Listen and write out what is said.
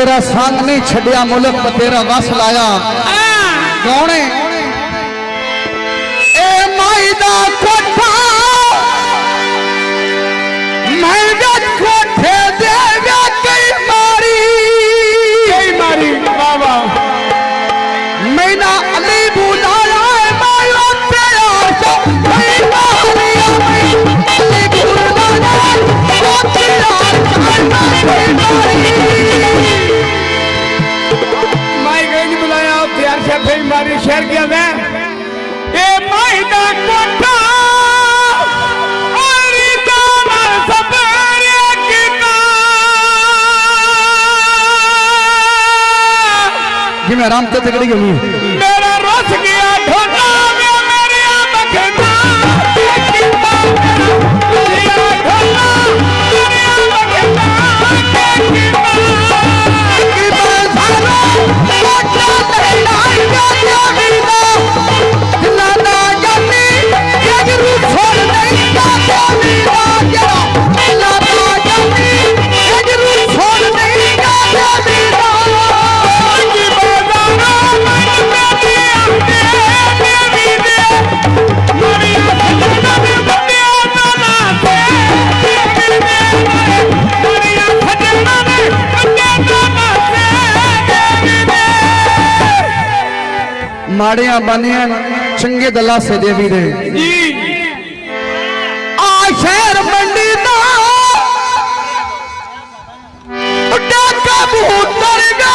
तेरा संग नहीं छड़िया मुल्क पर तेरा वस लाया कौन है ए माई दा कोठा महंगा कोठे देगा कई मारी बाबा मैना अली बुलाया मायो तेरा कई मारी अली बुलाया ओ तेरा कई मारी मारी शहर गया मैं ए माई दा कोठा और दाना सबरे किता जी मैं आराम से तकड़ी गई मेरा रोस गया ढोना में मेरी बखना किता मेरा ढोना मेरी बखना माड़िया बनिया चंगे दला से देवी दे आ शहर मंडी दा डाका भूतर गा